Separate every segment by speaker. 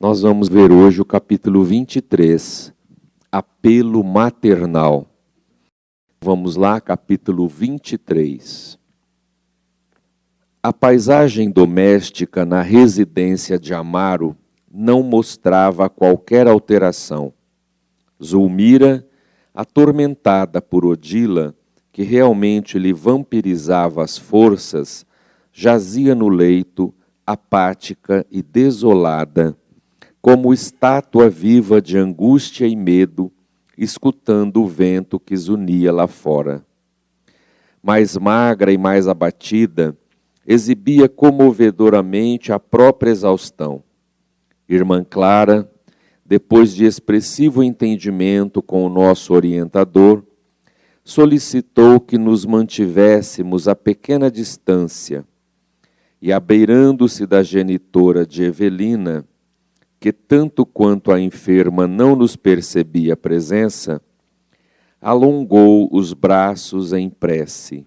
Speaker 1: Nós vamos ver hoje o capítulo 23, apelo maternal. Vamos lá, capítulo 23. A paisagem doméstica na residência de Amaro não mostrava qualquer alteração. Zulmira, atormentada por Odila, que realmente lhe vampirizava as forças, jazia no leito, apática e desolada, como estátua viva de angústia e medo, escutando o vento que zunia lá fora. Mais magra e mais abatida, exibia comovedoramente a própria exaustão. Irmã Clara, depois de expressivo entendimento com o nosso orientador, solicitou que nos mantivéssemos a pequena distância e, abeirando-se da genitora de Evelina, que tanto quanto a enferma não nos percebia a presença, alongou os braços em prece.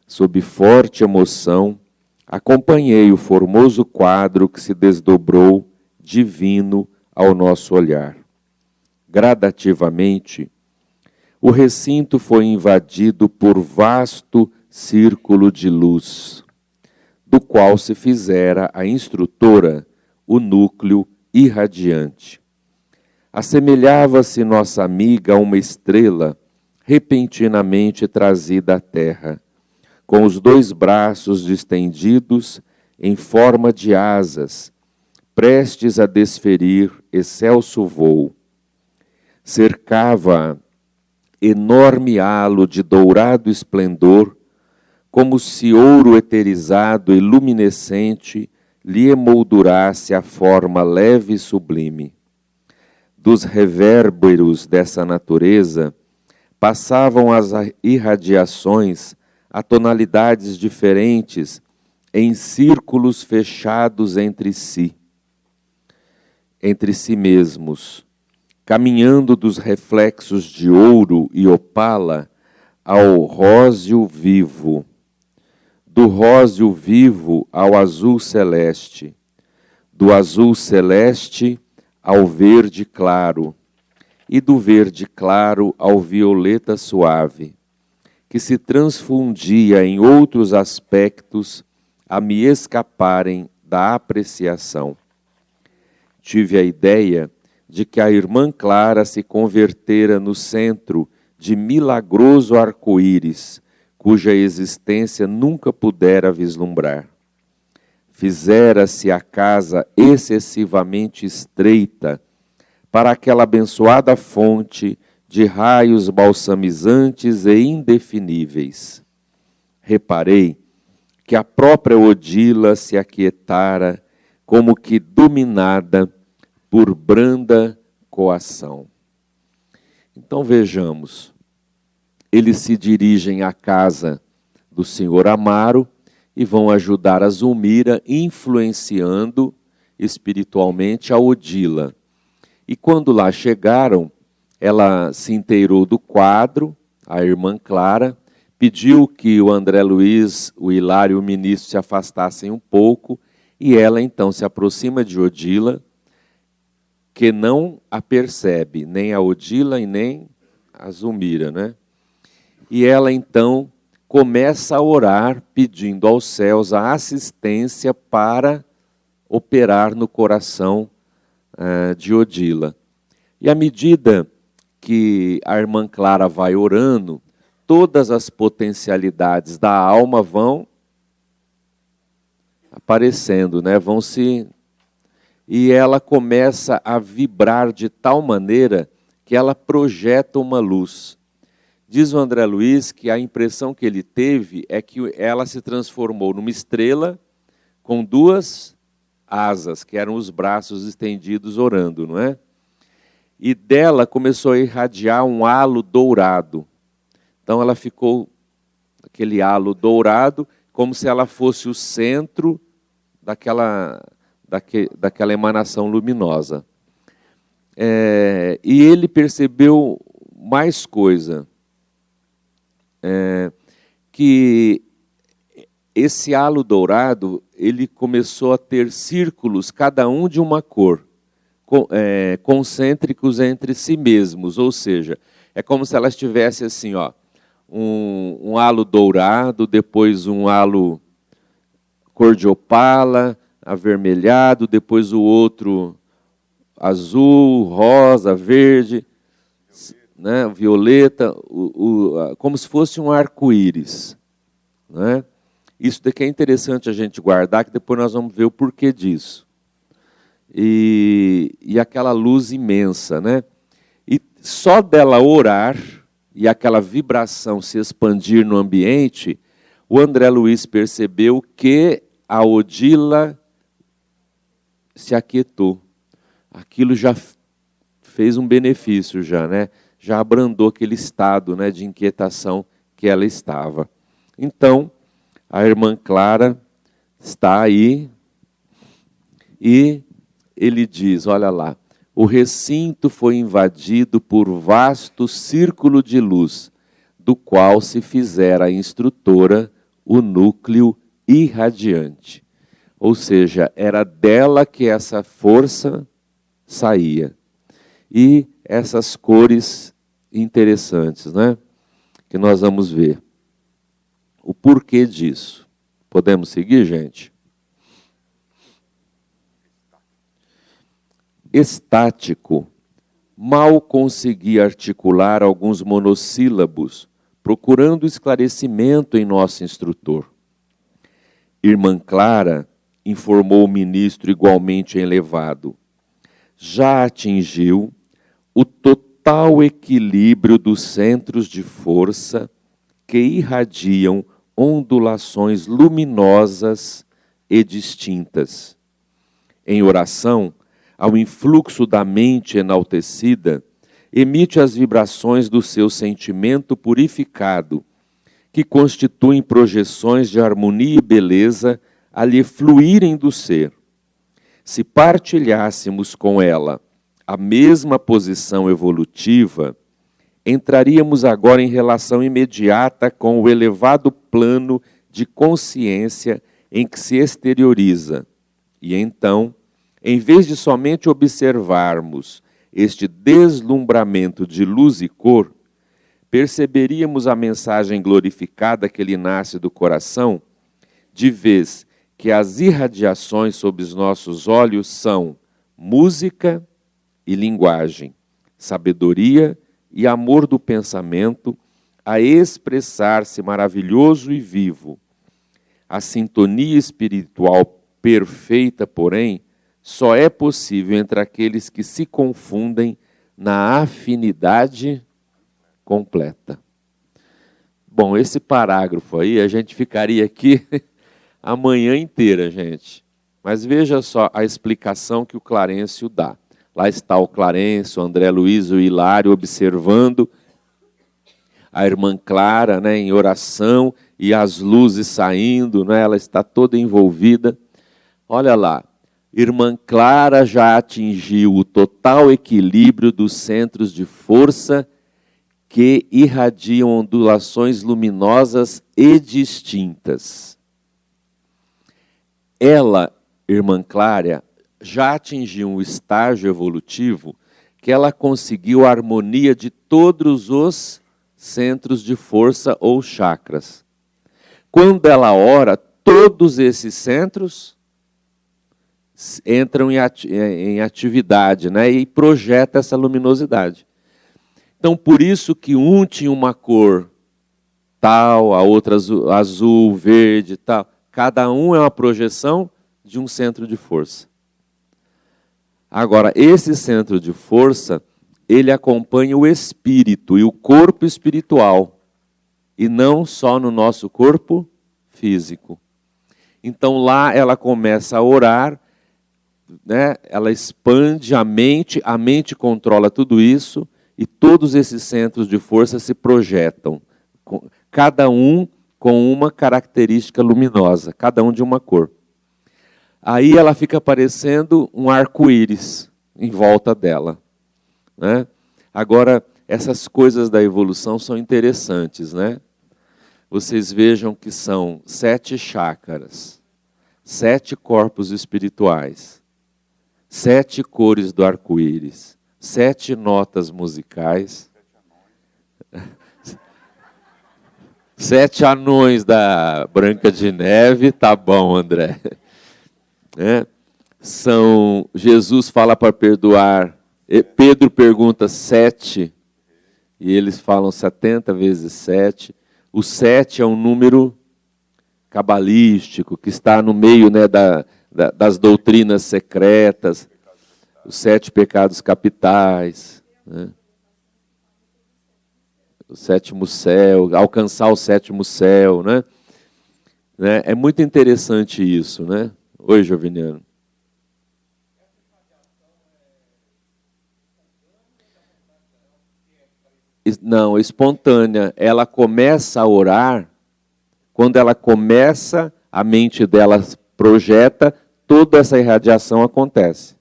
Speaker 1: Sob forte emoção, acompanhei o formoso quadro que se desdobrou, divino, ao nosso olhar. Gradativamente, o recinto foi invadido por vasto círculo de luz, do qual se fizera a instrutora o núcleo irradiante. Assemelhava-se nossa amiga a uma estrela repentinamente trazida à terra, com os dois braços distendidos em forma de asas, prestes a desferir excelso voo. Cercava enorme halo de dourado esplendor, como se ouro eterizado e luminescente lhe emoldurasse a forma leve e sublime. Dos reverberos dessa natureza passavam as irradiações a tonalidades diferentes em círculos fechados entre si mesmos, caminhando dos reflexos de ouro e opala ao róseo vivo, do róseo vivo ao azul celeste, do azul celeste ao verde claro, e do verde claro ao violeta suave, que se transfundia em outros aspectos a me escaparem da apreciação. Tive a ideia de que a irmã Clara se convertera no centro de milagroso arco-íris, cuja existência nunca pudera vislumbrar. Fizera-se a casa excessivamente estreita para aquela abençoada fonte de raios balsamizantes e indefiníveis. Reparei que a própria Odila se aquietara, como que dominada por branda coação. Então vejamos, eles se dirigem à casa do senhor Amaro e vão ajudar a Zulmira, influenciando espiritualmente a Odila. E quando lá chegaram, ela se inteirou do quadro, a irmã Clara, pediu que o André Luiz, o Hilário e o ministro se afastassem um pouco, e ela então se aproxima de Odila, que não a percebe, nem a Odila e nem a Zulmira, né? E ela então começa a orar, pedindo aos céus a assistência para operar no coração de Odila. E à medida que a irmã Clara vai orando, todas as potencialidades da alma vão aparecendo, né? E ela começa a vibrar de tal maneira que ela projeta uma luz. Diz o André Luiz que a impressão que ele teve é que ela se transformou numa estrela com duas asas, que eram os braços estendidos orando, não é? E dela começou a irradiar um halo dourado. Então ela ficou, aquele halo dourado, como se ela fosse o centro daquela emanação luminosa. E ele percebeu mais coisa, que esse halo dourado, ele começou a ter círculos, cada um de uma cor. concêntricos entre si mesmos, ou seja, é como se ela estivesse assim, ó, um halo dourado, depois um halo cor de opala, avermelhado, depois o outro azul, rosa, verde, né, violeta, como se fosse um arco-íris, né? Isso daqui é interessante a gente guardar, que depois nós vamos ver o porquê disso. E aquela luz imensa, né? E só dela orar e aquela vibração se expandir no ambiente, o André Luiz percebeu que a Odila se aquietou. Aquilo já fez um benefício, já, né? Já abrandou aquele estado, né, de inquietação que ela estava. Então, a irmã Clara está aí e ele diz, olha lá, o recinto foi invadido por vasto círculo de luz, do qual se fizera a instrutora o núcleo irradiante. Ou seja, era dela que essa força saía. E essas cores interessantes, né? Que nós vamos ver. O porquê disso. Podemos seguir, gente? Estático, mal consegui articular alguns monossílabos, procurando esclarecimento em nosso instrutor. Irmã Clara, informou o ministro igualmente elevado, já atingiu o total equilíbrio dos centros de força que irradiam ondulações luminosas e distintas. Em oração, ao influxo da mente enaltecida, emite as vibrações do seu sentimento purificado, que constituem projeções de harmonia e beleza a lhe fluírem do ser. Se partilhássemos com ela a mesma posição evolutiva, entraríamos agora em relação imediata com o elevado plano de consciência em que se exterioriza. E então, em vez de somente observarmos este deslumbramento de luz e cor, perceberíamos a mensagem glorificada que lhe nasce do coração, de vez que as irradiações sob os nossos olhos são música e linguagem, sabedoria e amor do pensamento a expressar-se maravilhoso e vivo. A sintonia espiritual perfeita, porém, só é possível entre aqueles que se confundem na afinidade completa. Bom, esse parágrafo aí, a gente ficaria aqui a manhã inteira, gente. Mas veja só a explicação que o Clarencio dá. Lá está o Clarencio, o André Luiz, o Hilário observando a irmã Clara, né, em oração e as luzes saindo, né, ela está toda envolvida. Olha lá, irmã Clara já atingiu o total equilíbrio dos centros de força que irradiam ondulações luminosas e distintas. Ela, irmã Clara, já atingiu um estágio evolutivo que ela conseguiu a harmonia de todos os centros de força ou chakras. Quando ela ora, todos esses centros entram em atividade, né, e projeta essa luminosidade. Então, por isso que um tinha uma cor tal, a outra azul, verde, tal. Cada um é uma projeção de um centro de força. Agora, esse centro de força, ele acompanha o espírito e o corpo espiritual, e não só no nosso corpo físico. Então, lá ela começa a orar, né? Ela expande a mente controla tudo isso, e todos esses centros de força se projetam, cada um com uma característica luminosa, cada um de uma cor. Aí ela fica parecendo um arco-íris em volta dela, né? Agora, essas coisas da evolução são interessantes, né? Vocês vejam que são 7 chakras, 7 corpos espirituais, 7 cores do arco-íris, 7 notas musicais, 7 anões da Branca de Neve, tá bom, André. Jesus fala para perdoar, Pedro pergunta 7, e eles falam 70 vezes 7. O 7 é um número cabalístico, que está no meio, né, das doutrinas secretas, os 7 pecados capitais, né? O 7º céu, alcançar o 7º céu, né? É muito interessante isso, né? Oi, Joviniano. Não, espontânea. Ela começa a orar, quando ela começa, a mente dela projeta, toda essa irradiação acontece.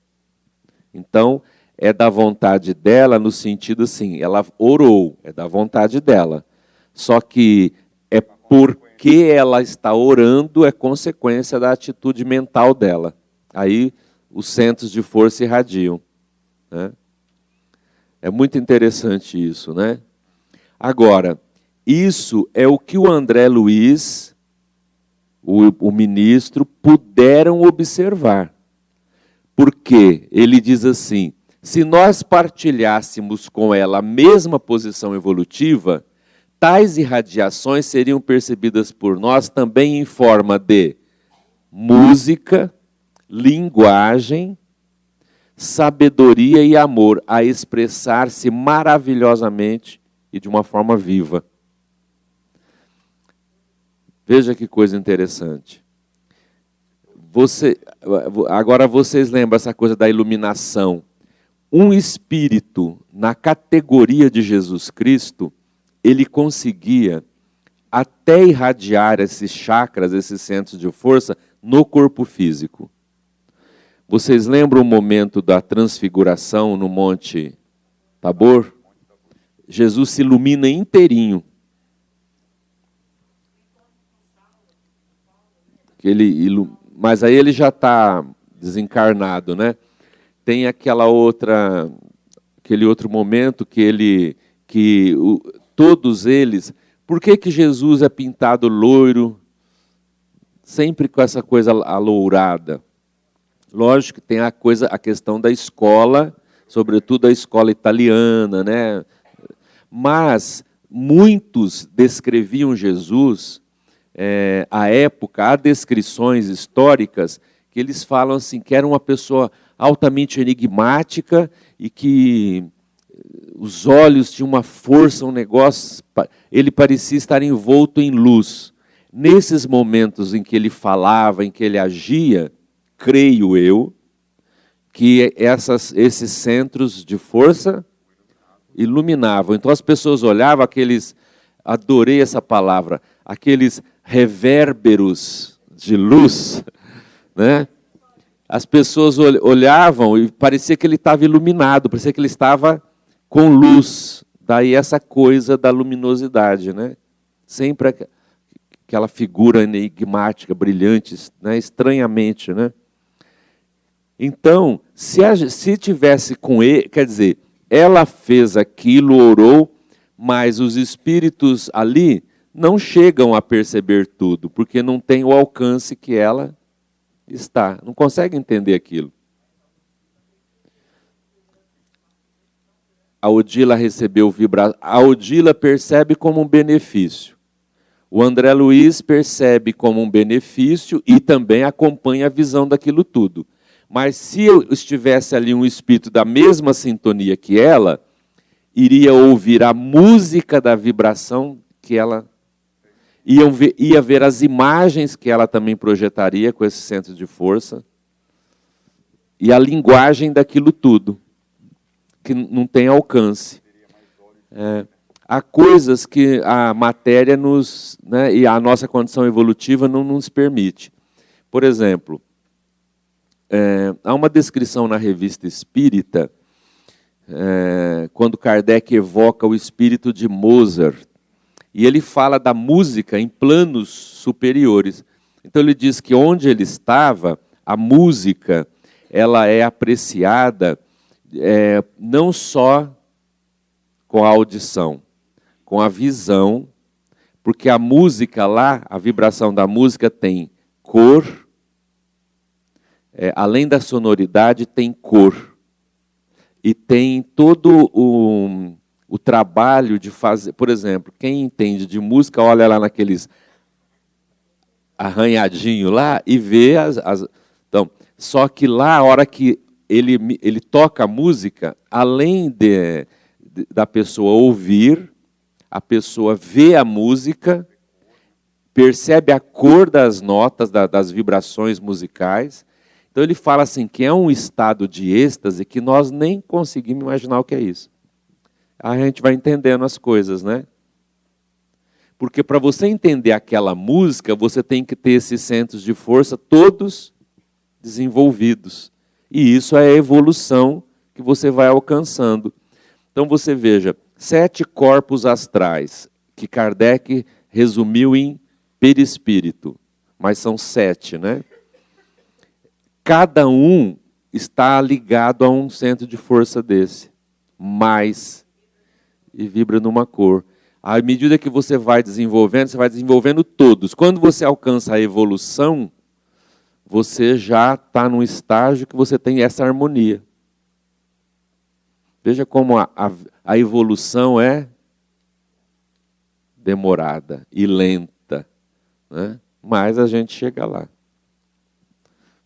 Speaker 1: Então, é da vontade dela no sentido assim, ela orou, é da vontade dela. Só que é porque ela está orando, é consequência da atitude mental dela. Aí os centros de força irradiam, né? É muito interessante isso, né? Agora, isso é o que o André Luiz, o ministro, puderam observar. Porque ele diz assim, se nós partilhássemos com ela a mesma posição evolutiva, tais irradiações seriam percebidas por nós também em forma de música, linguagem, sabedoria e amor a expressar-se maravilhosamente e de uma forma viva. Veja que coisa interessante. Agora vocês lembram essa coisa da iluminação. Um espírito, na categoria de Jesus Cristo, ele conseguia até irradiar esses chakras, esses centros de força, no corpo físico. Vocês lembram o momento da transfiguração no Monte Tabor? Jesus se ilumina inteirinho. Mas aí ele já está desencarnado, né? Tem aquele outro momento todos eles... Por que Jesus é pintado loiro, sempre com essa coisa alourada? Lógico que tem a questão da escola, sobretudo a escola italiana, né? Mas muitos descreviam Jesus, à época, há descrições históricas que eles falam assim, que era uma pessoa altamente enigmática e que os olhos tinham uma força, um negócio, ele parecia estar envolto em luz. Nesses momentos em que ele falava, em que ele agia, creio eu, que esses centros de força iluminavam. Então as pessoas olhavam adorei essa palavra, aqueles revérberos de luz, né? As pessoas olhavam e parecia que ele estava iluminado, parecia que ele estava com luz. Daí essa coisa da luminosidade, né? Sempre aquela figura enigmática, brilhante, né? Estranhamente, né? Então, se tivesse com ele, quer dizer, ela fez aquilo, orou, mas os espíritos ali não chegam a perceber tudo, porque não tem o alcance que ela está. Não consegue entender aquilo. A Odila recebeu vibração. A Odila percebe como um benefício. O André Luiz percebe como um benefício e também acompanha a visão daquilo tudo. Mas se eu estivesse ali um espírito da mesma sintonia que ela, iria ouvir a música da vibração que ela... Ia ver as imagens que ela também projetaria com esse centro de força e a linguagem daquilo tudo, que não tem alcance. Há coisas que a matéria e a nossa condição evolutiva não nos permite. Por exemplo, há uma descrição na Revista Espírita, quando Kardec evoca o espírito de Mozart, e ele fala da música em planos superiores. Então ele diz que onde ele estava, a música ela é apreciada não só com a audição, com a visão, porque a música lá, a vibração da música tem cor, além da sonoridade, tem cor. E tem todo o trabalho de fazer... Por exemplo, quem entende de música, olha lá naqueles arranhadinhos lá e vê Então, só que lá, a hora que ele toca a música, além da pessoa ouvir, a pessoa vê a música, percebe a cor das notas, das vibrações musicais. Então ele fala assim, que é um estado de êxtase que nós nem conseguimos imaginar o que é isso. Aí a gente vai entendendo as coisas, né? Porque para você entender aquela música, você tem que ter esses centros de força todos desenvolvidos. E isso é a evolução que você vai alcançando. Então você veja, 7 corpos astrais, que Kardec resumiu em perispírito, mas são 7, né? Cada um está ligado a um centro de força desse, e vibra numa cor. À medida que você vai desenvolvendo todos. Quando você alcança a evolução, você já está num estágio que você tem essa harmonia. Veja como a evolução é demorada e lenta, né? Mas a gente chega lá.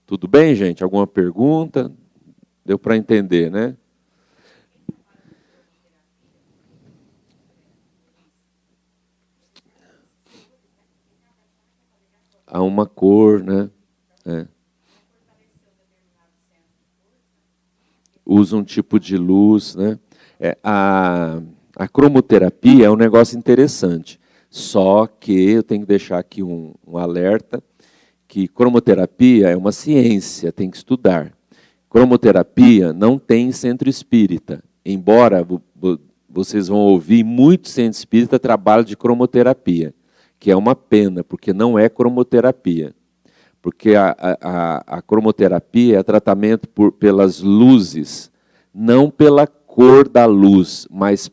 Speaker 1: Tudo bem, gente? Alguma pergunta? Deu para entender, né? Há uma cor, né? Usa um tipo de luz, né? A cromoterapia é um negócio interessante. Só que eu tenho que deixar aqui um alerta, que cromoterapia é uma ciência, tem que estudar. Cromoterapia não tem centro espírita, embora vocês vão ouvir, muito centro espírita trabalho de cromoterapia, que é uma pena, porque não é cromoterapia. Porque a cromoterapia é tratamento pelas luzes, não pela cor da luz, mas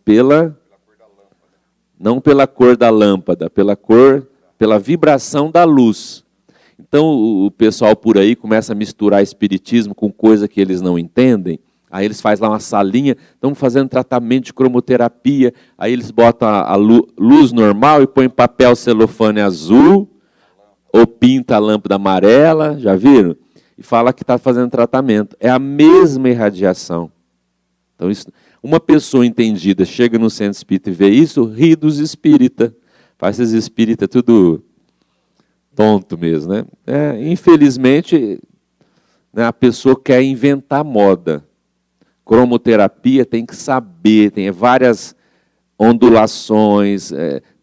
Speaker 1: não pela cor da lâmpada, pela vibração da luz. Então o pessoal por aí começa a misturar espiritismo com coisa que eles não entendem. Aí eles fazem lá uma salinha, estão fazendo tratamento de cromoterapia, aí eles botam a luz normal e põem papel celofane azul, ou pinta a lâmpada amarela, já viram? E fala que está fazendo tratamento. É a mesma irradiação. Então, uma pessoa entendida chega no centro espírita e vê isso, ri dos espíritas. Faz esses espíritas tudo tonto mesmo, né? Infelizmente, né, a pessoa quer inventar moda. Cromoterapia tem que saber, tem várias ondulações,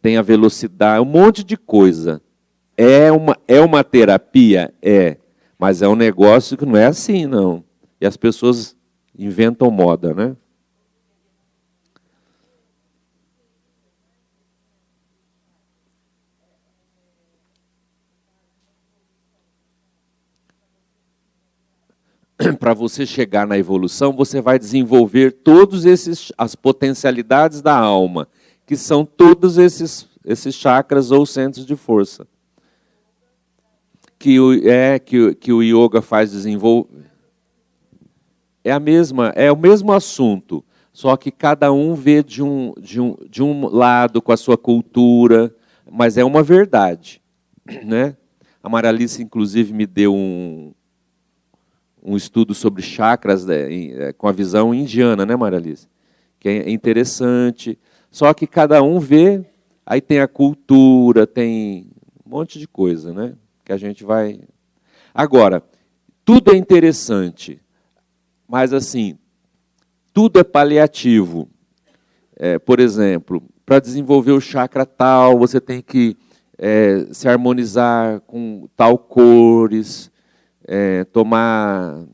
Speaker 1: tem a velocidade, um monte de coisa. É uma terapia? Mas é um negócio que não é assim, não. E as pessoas inventam moda, né? Para você chegar na evolução, você vai desenvolver todos as potencialidades da alma, que são todos esses chakras ou centros de força. Que o yoga faz desenvolver. É o mesmo assunto, só que cada um vê de um lado com a sua cultura, mas é uma verdade, né? A Maralice, inclusive, me deu um estudo sobre chakras com a visão indiana, né, Maralice? Que é interessante. Só que cada um vê, aí tem a cultura, tem um monte de coisa, né? Que a gente vai... Agora, tudo é interessante, mas assim, tudo é paliativo. Por exemplo, para desenvolver o chakra tal, você tem que se harmonizar com tal cores, tomar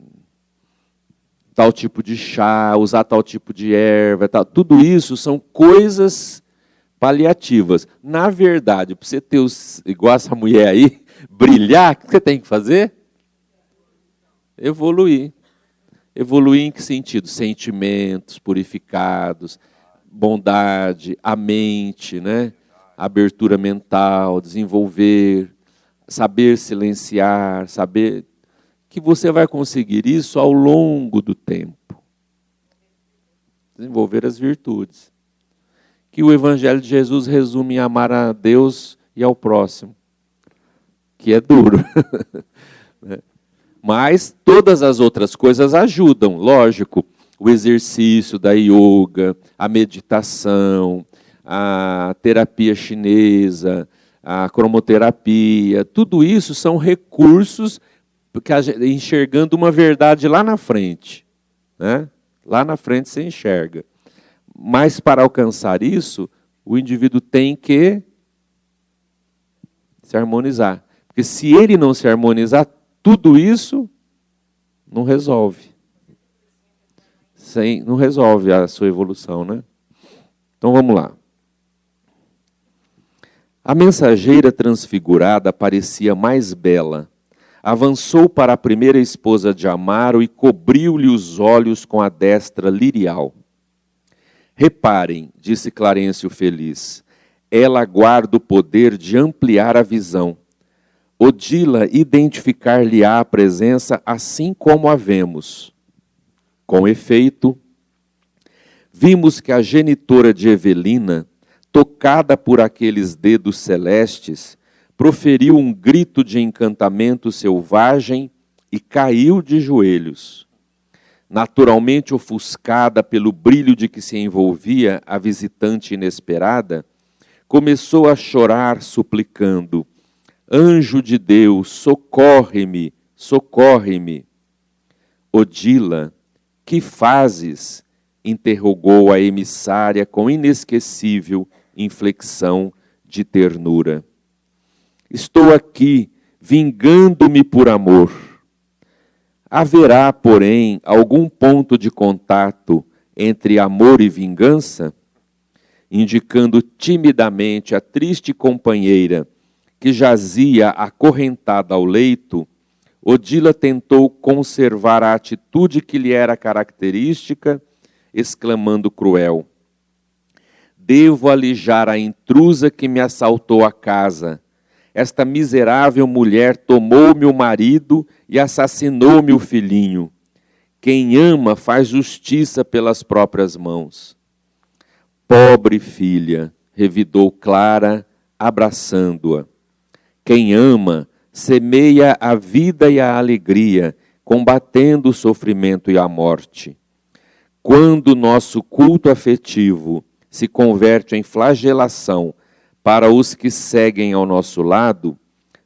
Speaker 1: tal tipo de chá, usar tal tipo de erva, tal. Tudo isso são coisas paliativas. Na verdade, para você ter igual essa mulher aí, brilhar, o que você tem que fazer? Evoluir. Evoluir em que sentido? Sentimentos purificados, bondade, a mente, né? Abertura mental, desenvolver, saber silenciar, saber que você vai conseguir isso ao longo do tempo. Desenvolver as virtudes. Que o Evangelho de Jesus resume em amar a Deus e ao próximo, que é duro. Mas todas as outras coisas ajudam, lógico. O exercício da yoga, a meditação, a terapia chinesa, a cromoterapia, tudo isso são recursos que enxergando uma verdade lá na frente. Né? Lá na frente você enxerga. Mas para alcançar isso, o indivíduo tem que se harmonizar. Porque se ele não se harmonizar, tudo isso não resolve. Não resolve a sua evolução, né? Então vamos lá. A mensageira transfigurada parecia mais bela. Avançou para a primeira esposa de Amaro e cobriu-lhe os olhos com a destra lirial. Reparem, disse Clarencio feliz, ela guarda o poder de ampliar a visão. Odila identificar-lhe-á a presença assim como a vemos. Com efeito, vimos que a genitora de Evelina, tocada por aqueles dedos celestes, proferiu um grito de encantamento selvagem e caiu de joelhos. Naturalmente ofuscada pelo brilho de que se envolvia a visitante inesperada, começou a chorar suplicando: Anjo de Deus, socorre-me, socorre-me. Odila, que fazes? Interrogou a emissária com inesquecível inflexão de ternura. Estou aqui, vingando-me por amor. Haverá, porém, algum ponto de contato entre amor e vingança? Indicando timidamente a triste companheira que jazia acorrentada ao leito, Odila tentou conservar a atitude que lhe era característica, exclamando cruel: Devo alijar a intrusa que me assaltou a casa. Esta miserável mulher tomou-me o marido e assassinou-me o filhinho. Quem ama faz justiça pelas próprias mãos. Pobre filha, revidou Clara, abraçando-a. Quem ama semeia a vida e a alegria, combatendo o sofrimento e a morte. Quando nosso culto afetivo se converte em flagelação para os que seguem ao nosso lado,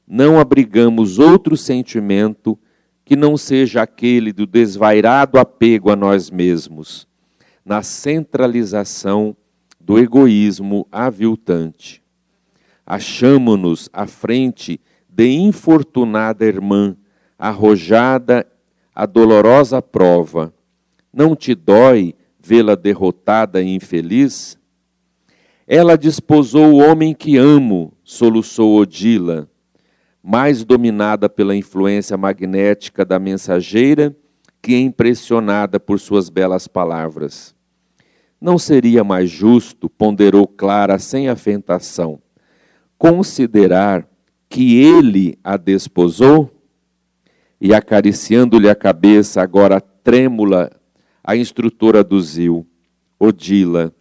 Speaker 1: não abrigamos outro sentimento que não seja aquele do desvairado apego a nós mesmos, na centralização do egoísmo aviltante. Achamo-nos à frente de infortunada irmã, arrojada à dolorosa prova. Não te dói vê-la derrotada e infeliz? Ela desposou o homem que amo, soluçou Odila, mais dominada pela influência magnética da mensageira que impressionada por suas belas palavras. Não seria mais justo, ponderou Clara sem afetação, considerar que ele a desposou? E acariciando-lhe a cabeça, agora trêmula, a instrutora aduziu: Odila,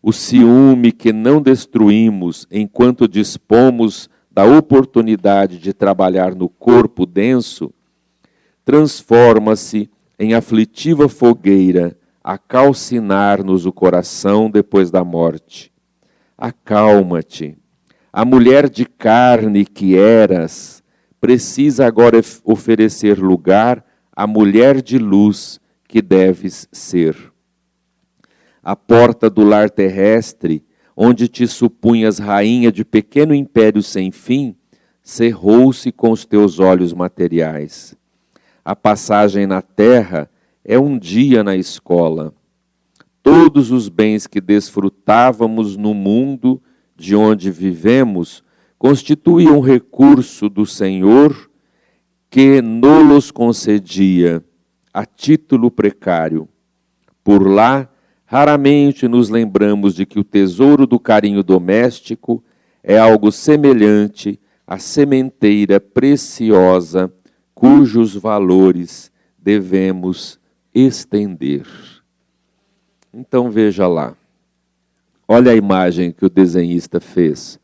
Speaker 1: o ciúme que não destruímos enquanto dispomos da oportunidade de trabalhar no corpo denso, transforma-se em aflitiva fogueira a calcinar-nos o coração depois da morte. Acalma-te. A mulher de carne que eras precisa agora oferecer lugar à mulher de luz que deves ser. A porta do lar terrestre, onde te supunhas rainha de pequeno império sem fim, cerrou-se com os teus olhos materiais. A passagem na terra é um dia na escola. Todos os bens que desfrutávamos no mundo de onde vivemos constituem um recurso do Senhor que nos concedia, a título precário. Por lá, raramente nos lembramos de que o tesouro do carinho doméstico é algo semelhante à sementeira preciosa cujos valores devemos estender. Então veja lá, olha a imagem que o desenhista fez.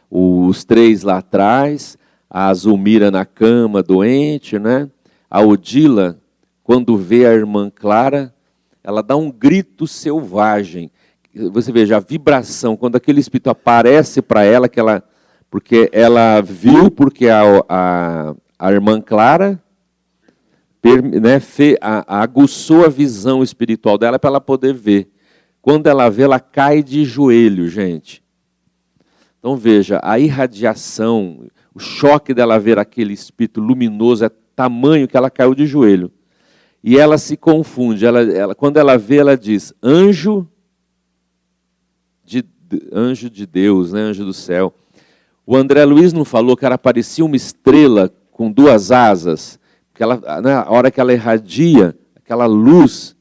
Speaker 1: Os três lá atrás, a Zulmira na cama, doente, né? A Odila, quando vê a irmã Clara, ela dá um grito selvagem. Você veja a vibração, quando aquele espírito aparece para ela, porque ela viu, porque a irmã Clara, né, aguçou a visão espiritual dela para ela poder ver. Quando ela vê, ela cai de joelho, gente. Então veja, a irradiação, o choque dela ver aquele espírito luminoso é tamanho que ela caiu de joelho. E ela se confunde. Quando ela vê, ela diz, anjo de Deus, né, anjo do céu. O André Luiz não falou que ela parecia uma estrela com duas asas? Porque a hora que ela irradia, aquela luz,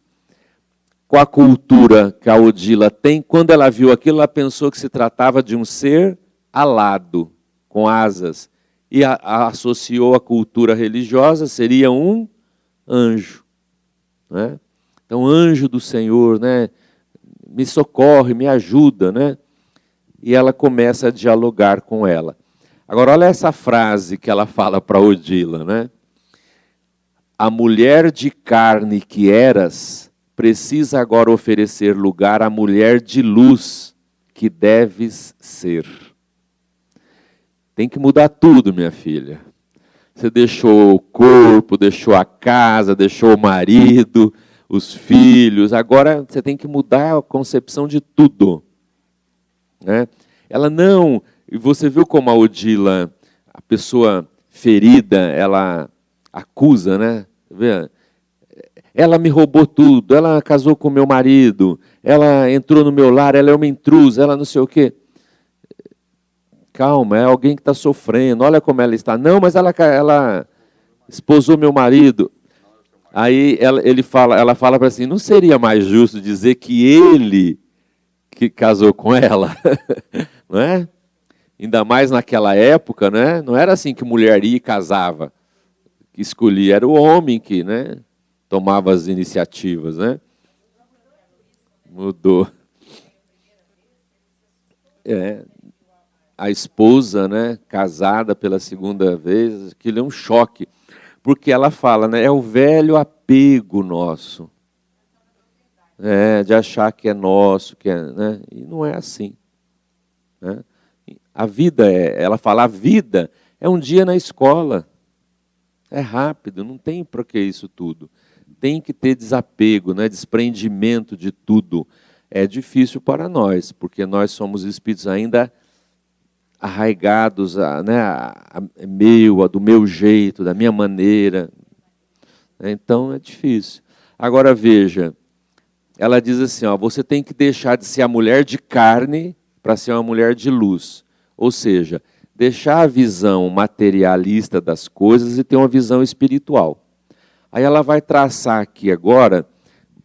Speaker 1: com a cultura que a Odila tem, quando ela viu aquilo, ela pensou que se tratava de um ser alado, com asas. E associou a cultura religiosa, seria um anjo. Né? Então, anjo do Senhor, né? Me socorre, me ajuda. Né? E ela começa a dialogar com ela. Agora, olha essa frase que ela fala para Odila. Né? A mulher de carne que eras, precisa agora oferecer lugar à mulher de luz que deves ser. Tem que mudar tudo, minha filha. Você deixou o corpo, deixou a casa, deixou o marido, os filhos. Agora você tem que mudar a concepção de tudo. Né? Ela não... E você viu como a Odila, a pessoa ferida, ela acusa, né? Vê? Ela me roubou tudo, ela casou com meu marido, ela entrou no meu lar, ela é uma intrusa, ela não sei o quê. Calma, é alguém que está sofrendo, olha como ela está. Não, mas ela esposou meu marido. Aí ela fala para assim, não seria mais justo dizer que ele que casou com ela? Não é? Ainda mais naquela época, né? Não era assim que mulher ia e casava, que escolhia, era o homem que, né, tomava as iniciativas, né? Mudou. A esposa, né, casada pela segunda vez, aquilo é um choque. Porque ela fala, né, é o velho apego nosso. De achar que é nosso, né, e não é assim. Né? A vida ela fala, a vida é um dia na escola. É rápido, não tem para que isso tudo. Tem que ter desapego, né, desprendimento de tudo. É difícil para nós, porque nós somos espíritos ainda arraigados do meu jeito, da minha maneira. Então é difícil. Agora veja, ela diz assim, você tem que deixar de ser a mulher de carne para ser uma mulher de luz. Ou seja, deixar a visão materialista das coisas e ter uma visão espiritual. Aí ela vai traçar aqui agora,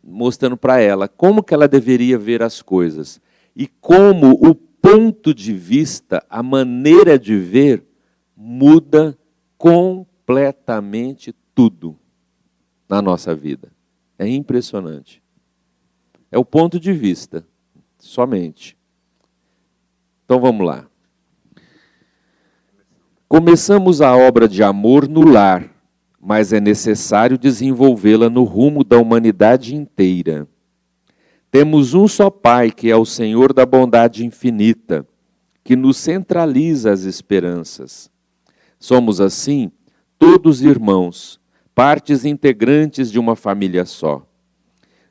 Speaker 1: mostrando para ela como que ela deveria ver as coisas. E como o ponto de vista, a maneira de ver, muda completamente tudo na nossa vida. É impressionante. É o ponto de vista, somente. Então vamos lá. Começamos a obra de amor no lar, mas é necessário desenvolvê-la no rumo da humanidade inteira. Temos um só Pai, que é o Senhor da bondade infinita, que nos centraliza as esperanças. Somos, assim, todos irmãos, partes integrantes de uma família só.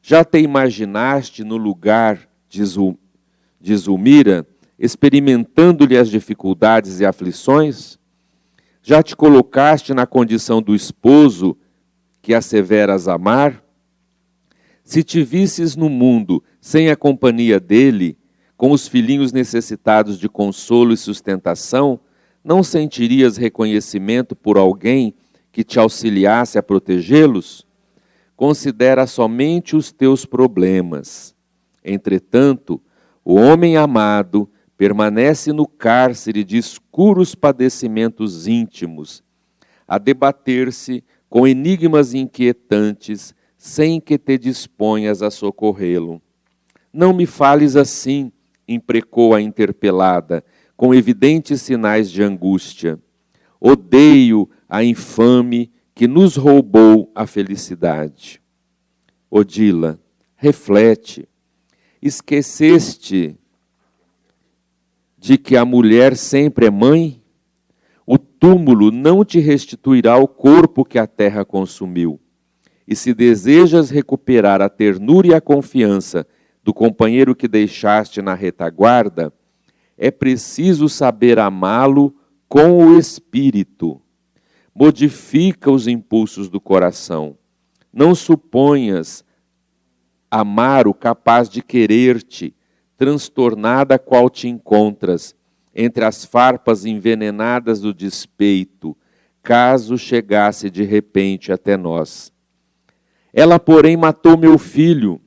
Speaker 1: Já te imaginaste no lugar de Zulmira, experimentando-lhe as dificuldades e aflições? Já te colocaste na condição do esposo que asseveras amar? Se te visses no mundo sem a companhia dele, com os filhinhos necessitados de consolo e sustentação, não sentirias reconhecimento por alguém que te auxiliasse a protegê-los? considera somente os teus problemas. Entretanto, o homem amado permanece no cárcere de escuros padecimentos íntimos, a debater-se com enigmas inquietantes, sem que te disponhas a socorrê-lo. Não me fales assim, imprecou a interpelada, com evidentes sinais de angústia. Odeio a infame que nos roubou a felicidade. Odila, reflete. Esqueceste de que a mulher sempre é mãe? O túmulo não te restituirá o corpo que a terra consumiu. E se desejas recuperar a ternura e a confiança do companheiro que deixaste na retaguarda, é preciso saber amá-lo com o espírito. Modifica os impulsos do coração. Não suponhas amar o capaz de querer-te, transtornada qual te encontras, entre as farpas envenenadas do despeito, caso chegasse de repente até nós. Ela, porém, matou meu filho.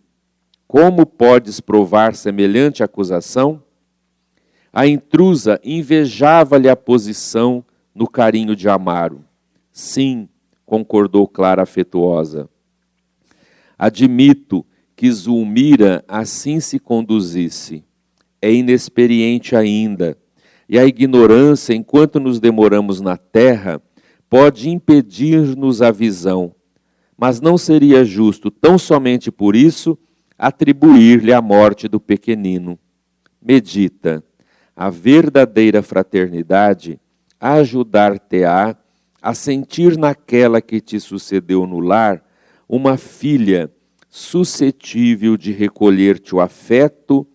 Speaker 1: Como podes provar semelhante acusação? A intrusa invejava-lhe a posição no carinho de Amaro. Sim, concordou Clara afetuosa. Admito que Zulmira assim se conduzisse. É inexperiente ainda, e a ignorância, enquanto nos demoramos na terra, pode impedir-nos a visão. Mas não seria justo, tão somente por isso, atribuir-lhe a morte do pequenino. Medita, a verdadeira fraternidade ajudar-te-á a sentir naquela que te sucedeu no lar uma filha suscetível de recolher-te o afeto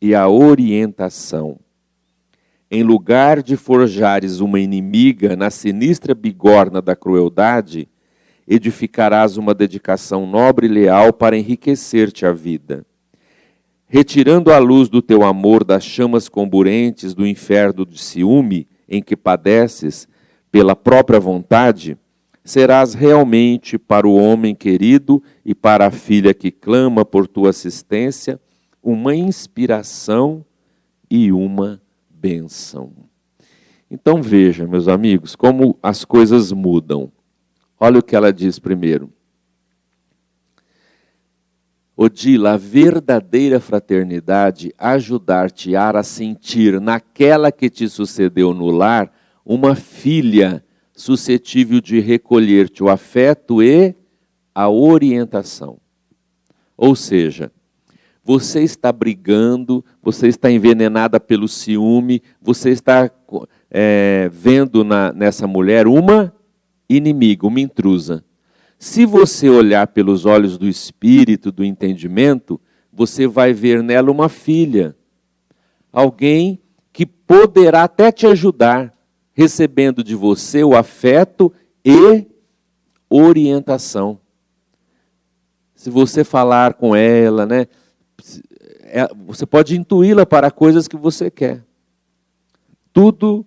Speaker 1: e a orientação. Em lugar de forjares uma inimiga na sinistra bigorna da crueldade, edificarás uma dedicação nobre e leal para enriquecer-te a vida. Retirando a luz do teu amor das chamas comburentes do inferno de ciúme em que padeces pela própria vontade, serás realmente para o homem querido e para a filha que clama por tua assistência uma inspiração e uma bênção. Então veja, meus amigos, como as coisas mudam. Olha o que ela diz primeiro. Odila, a verdadeira fraternidade ajudar-te-á a sentir naquela que te sucedeu no lar uma filha suscetível de recolher-te o afeto e a orientação. Ou seja, você está brigando, você está envenenada pelo ciúme, você está vendo nessa mulher uma inimiga, uma intrusa. Se você olhar pelos olhos do espírito, do entendimento, você vai ver nela uma filha. Alguém que poderá até te ajudar, recebendo de você o afeto e orientação. Se você falar com ela, né, você pode intuí-la para coisas que você quer. Tudo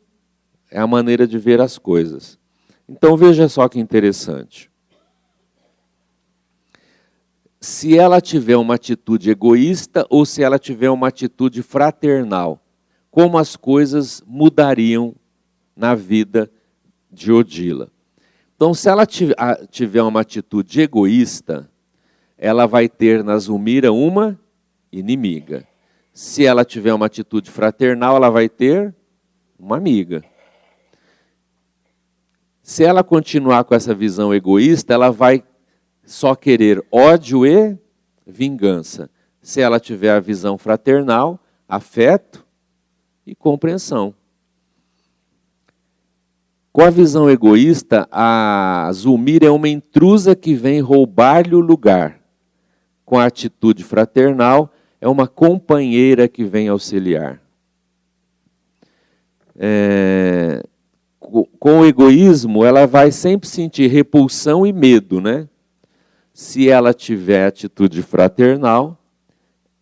Speaker 1: é a maneira de ver as coisas. Então veja só que interessante. Se ela tiver uma atitude egoísta ou se ela tiver uma atitude fraternal, como as coisas mudariam na vida de Odila. Então, se ela tiver uma atitude egoísta, ela vai ter na Zulmira uma inimiga. Se ela tiver uma atitude fraternal, ela vai ter uma amiga. Se ela continuar com essa visão egoísta, ela vai só querer ódio e vingança. Se ela tiver a visão fraternal, afeto e compreensão. Com a visão egoísta, a Zulmira é uma intrusa que vem roubar-lhe o lugar. Com a atitude fraternal, é uma companheira que vem auxiliar. Com o egoísmo, ela vai sempre sentir repulsão e medo, né? Se ela tiver atitude fraternal,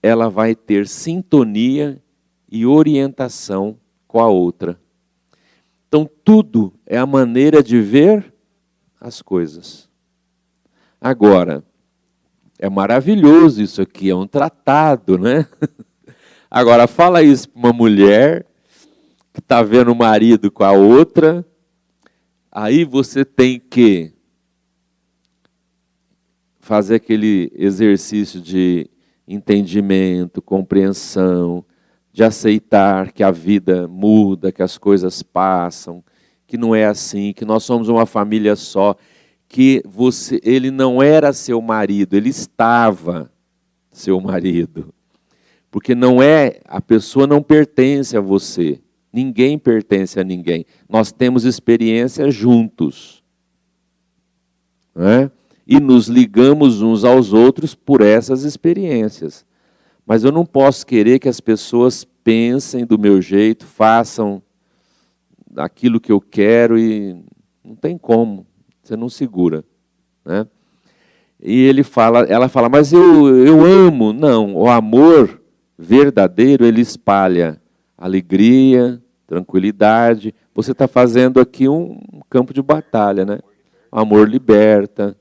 Speaker 1: ela vai ter sintonia e orientação com a outra. Então, tudo é a maneira de ver as coisas. Agora, É maravilhoso isso aqui, é um tratado, né? Agora, fala isso para uma mulher que está vendo o marido com a outra, aí você tem que fazer aquele exercício de entendimento, compreensão, de aceitar que a vida muda, que as coisas passam, que não é assim, que nós somos uma família só, que ele não era seu marido, ele estava seu marido. Porque a pessoa não pertence a você, ninguém pertence a ninguém. Nós temos experiências juntos, né? E nos ligamos uns aos outros por essas experiências. Mas eu não posso querer que as pessoas pensem do meu jeito, façam aquilo que eu quero e não tem como, você não segura, né? E ela fala, mas eu amo. Não, o amor verdadeiro, ele espalha alegria, tranquilidade. Você está fazendo aqui um campo de batalha, né? O amor liberta.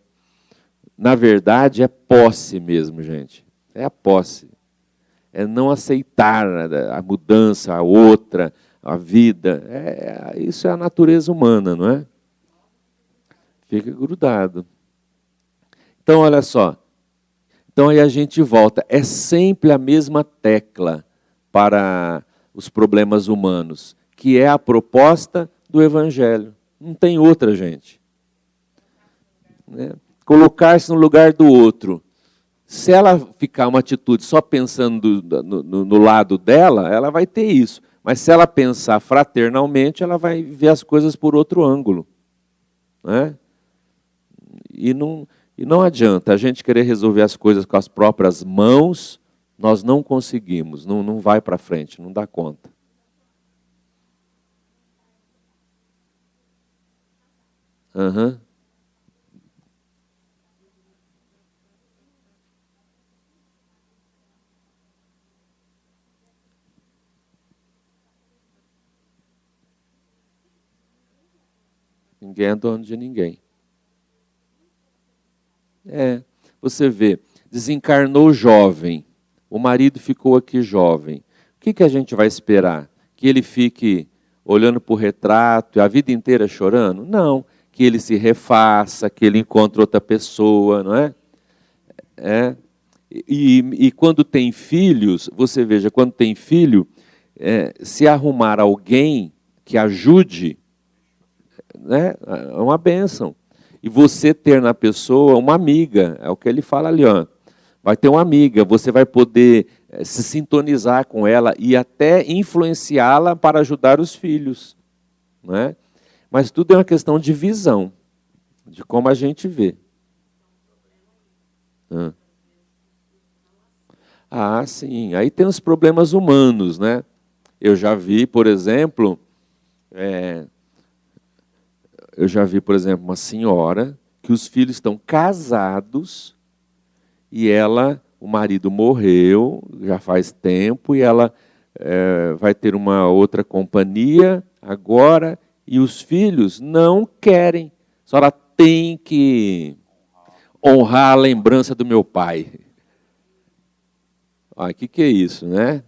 Speaker 1: Na verdade, é posse mesmo, gente. É a posse. É não aceitar a mudança, a outra, a vida. Isso é a natureza humana, não é? Fica grudado. Então, olha só. Então, aí a gente volta. É sempre a mesma tecla para os problemas humanos, que é a proposta do Evangelho. Não tem outra, gente. Né? Colocar-se no lugar do outro. Se ela ficar uma atitude só pensando no lado dela, ela vai ter isso. Mas se ela pensar fraternalmente, ela vai ver as coisas por outro ângulo. Né? E não adianta a gente querer resolver as coisas com as próprias mãos, nós não conseguimos, não vai para frente, não dá conta. Uhum. Ninguém é dono de ninguém. Você vê, desencarnou jovem, o marido ficou aqui jovem. O que a gente vai esperar? Que ele fique olhando para o retrato e a vida inteira chorando? Não, que ele se refaça, que ele encontre outra pessoa, não é? E quando tem filhos, você veja, quando tem filho, se arrumar alguém que ajude, né, é uma bênção. E você ter na pessoa uma amiga, é o que ele fala ali, ó. Vai ter uma amiga, você vai poder se sintonizar com ela e até influenciá-la para ajudar os filhos. Não é? Mas tudo é uma questão de visão, de como a gente vê. Sim. Aí tem os problemas humanos, né? Eu já vi, por exemplo, uma senhora que os filhos estão casados e o marido morreu já faz tempo e ela vai ter uma outra companhia agora e os filhos não querem. Só ela tem que honrar a lembrança do meu pai. O que é isso, né?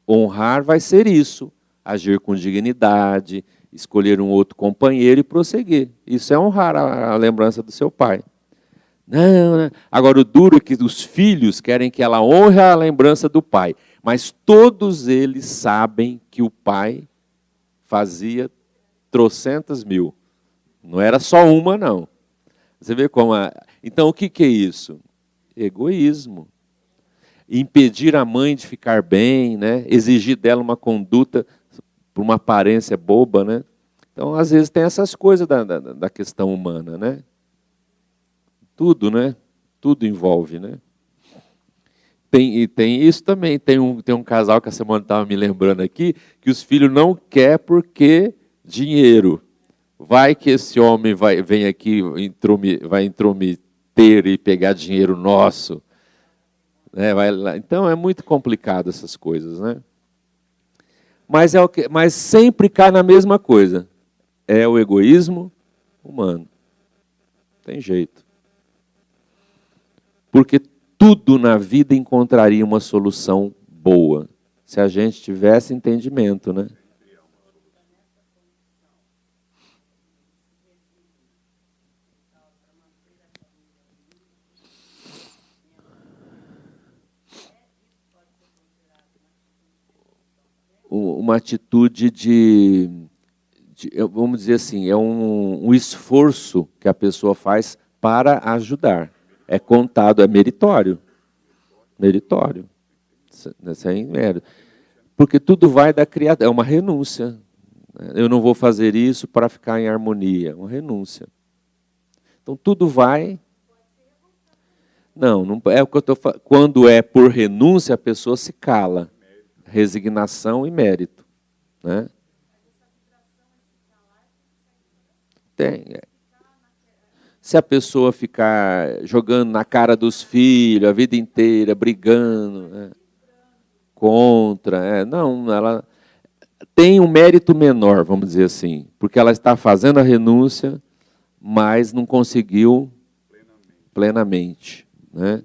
Speaker 1: Honrar vai ser isso, agir com dignidade, escolher um outro companheiro e prosseguir. Isso é honrar a lembrança do seu pai. Não. Agora, o duro é que os filhos querem que ela honre a lembrança do pai, mas todos eles sabem que o pai fazia trocentas mil. Não era só uma, não. Você vê como... Então, o que é isso? Egoísmo. Impedir a mãe de ficar bem, né? Exigir dela uma conduta por uma aparência boba, né? Então, às vezes, tem essas coisas da questão humana, né? Tudo, né? Tudo envolve, né? Tem isso também. Tem um casal que a semana estava me lembrando aqui, que os filhos não querem porque dinheiro. Vai que esse homem vem aqui, vai intrometer e pegar dinheiro nosso. Então é muito complicado essas coisas, né? Mas sempre cai na mesma coisa. É o egoísmo, humano. Tem jeito. Porque tudo na vida encontraria uma solução boa, se a gente tivesse entendimento, né? Uma atitude vamos dizer assim, é um esforço que a pessoa faz para ajudar. É contado, é meritório. Meritório. Sem mérito. Porque tudo vai da criatura, é uma renúncia. Eu não vou fazer isso para ficar em harmonia, é uma renúncia. Então tudo vai... Não é o que eu estou falando. Quando é por renúncia, a pessoa se cala. Resignação e mérito, né? Tem. Se a pessoa ficar jogando na cara dos filhos a vida inteira, brigando, né? Contra, não, ela tem um mérito menor, vamos dizer assim, porque ela está fazendo a renúncia, mas não conseguiu plenamente, né?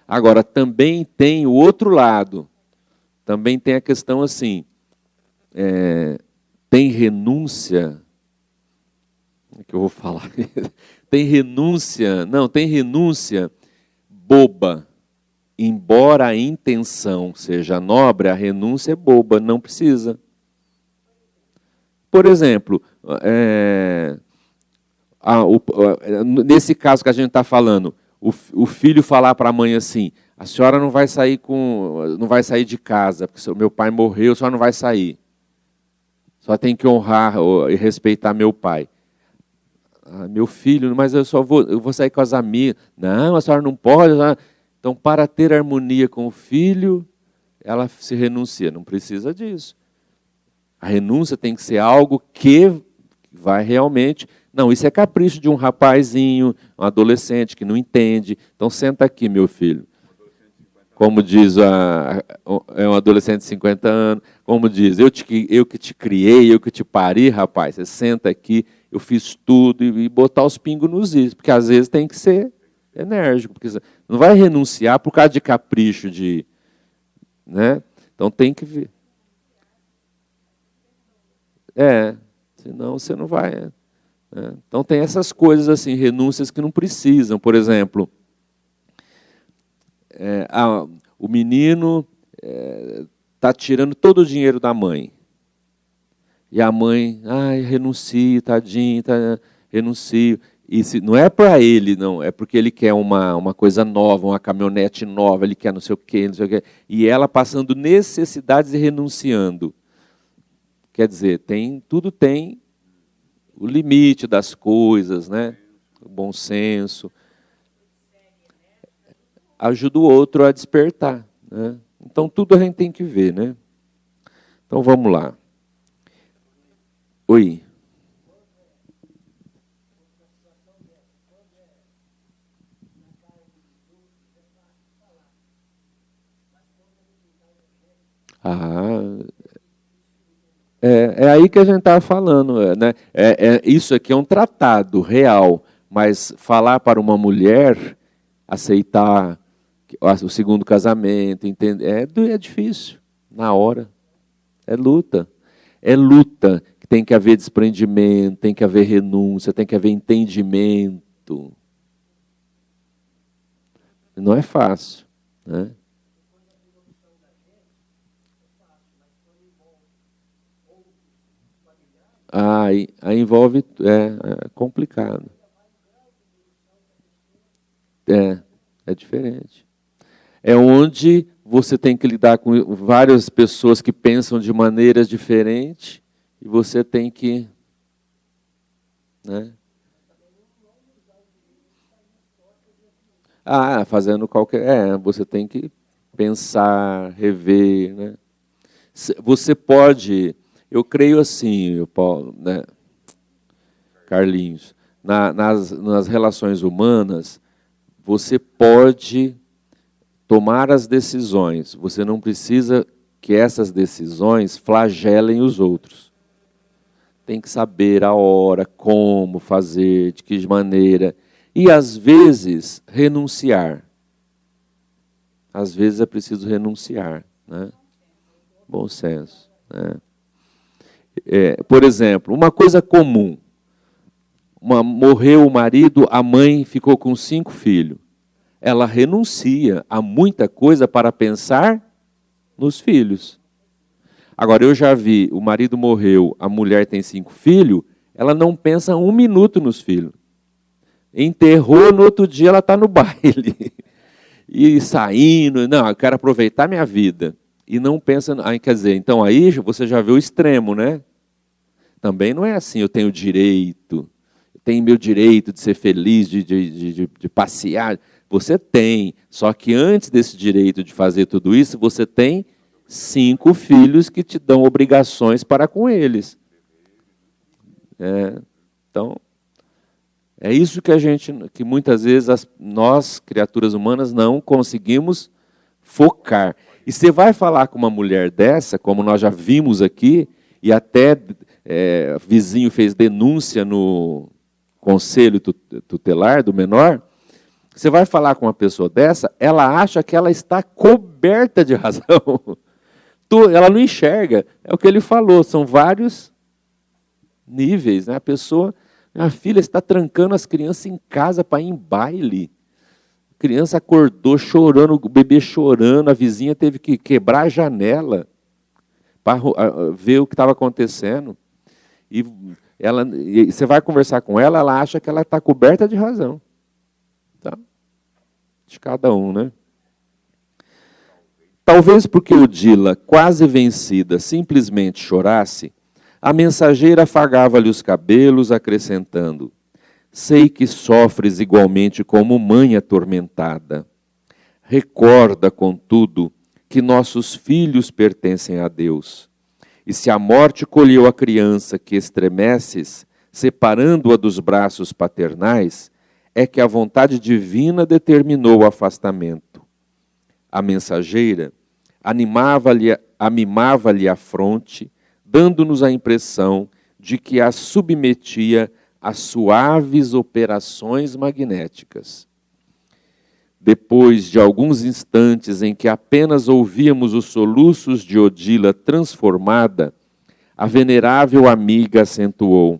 Speaker 1: Agora, também tem o outro lado. Também tem a questão assim, tem renúncia, como é que eu vou falar? Tem renúncia boba, embora a intenção seja nobre, a renúncia é boba, não precisa. Por exemplo, nesse caso que a gente está falando, o filho falar para a mãe assim, a senhora não vai sair de casa, porque meu pai morreu, a senhora não vai sair. Só tem que honrar e respeitar meu pai. Ah, meu filho, mas eu vou sair com as amigas. Não, a senhora não pode. Então, para ter harmonia com o filho, ela se renuncia. Não precisa disso. A renúncia tem que ser algo que vai realmente... Não, isso é capricho de um rapazinho, um adolescente que não entende. Então, senta aqui, meu filho. Como diz um adolescente de 50 anos, como diz, eu que te criei, eu que te pari, rapaz, você senta aqui, eu fiz tudo, e botar os pingos nos is, porque às vezes tem que ser enérgico, porque não vai renunciar por causa de capricho, né? Então tem que ver. Senão você não vai. Né? Então tem essas coisas assim, renúncias que não precisam, por exemplo... o menino está tirando todo o dinheiro da mãe. E a mãe, renuncio, tadinho, renuncio. E não é para ele, não, é porque ele quer uma coisa nova, uma caminhonete nova, ele quer não sei o quê, não sei o quê. E ela passando necessidades e renunciando. Quer dizer, tudo tem o limite das coisas, né? O bom senso. Ajuda o outro a despertar, né? Então, tudo a gente tem que ver, né? Então, vamos lá. Oi. É aí que a gente estava falando, né? Isso aqui é um tratado real, mas falar para uma mulher aceitar o segundo casamento, entender, é difícil, na hora. É luta. É luta, que tem que haver desprendimento, tem que haver renúncia, tem que haver entendimento. Não é fácil, né? Aí envolve, é complicado. É diferente. É onde você tem que lidar com várias pessoas que pensam de maneiras diferentes e você tem que... Né? Fazendo qualquer... você tem que pensar, rever, né? Você pode... Eu creio assim, Paulo, né? Carlinhos, nas relações humanas, você pode tomar as decisões. Você não precisa que essas decisões flagelem os outros. tem que saber a hora, como fazer, de que maneira. E, às vezes, renunciar. Às vezes é preciso renunciar, né? Bom senso, né? Por exemplo, uma coisa comum. Morreu o marido, a mãe ficou com 5 filhos. Ela renuncia a muita coisa para pensar nos filhos. Agora, eu já vi, o marido morreu, a mulher tem 5 filhos, ela não pensa 1 minuto nos filhos. Enterrou, no outro dia ela está no baile. E saindo, não, eu quero aproveitar minha vida. E não pensa, quer dizer, então aí você já vê o extremo, né? Também não é assim, eu tenho direito, eu tenho meu direito de ser feliz, de passear. Você tem, só que antes desse direito de fazer tudo isso, você tem 5 filhos que te dão obrigações para com eles. Então, é isso que muitas vezes nós, criaturas humanas, não conseguimos focar. E você vai falar com uma mulher dessa, como nós já vimos aqui, e até vizinho fez denúncia no conselho tutelar do menor, você vai falar com uma pessoa dessa, ela acha que ela está coberta de razão. Ela não enxerga. É o que ele falou, são vários níveis, né? Minha filha está trancando as crianças em casa para ir em baile. A criança acordou chorando, o bebê chorando, a vizinha teve que quebrar a janela para ver o que estava acontecendo. E você vai conversar com ela, ela acha que ela está coberta de razão. Tá? De cada um, né? Talvez porque Odila, quase vencida, simplesmente chorasse, a mensageira afagava-lhe os cabelos, acrescentando: sei que sofres igualmente como mãe atormentada. Recorda, contudo, que nossos filhos pertencem a Deus. E se a morte colheu a criança que estremeces, separando-a dos braços paternais, é que a vontade divina determinou o afastamento. A mensageira amimava-lhe a fronte, dando-nos a impressão de que a submetia a suaves operações magnéticas. Depois de alguns instantes em que apenas ouvíamos os soluços de Odila transformada, a venerável amiga acentuou: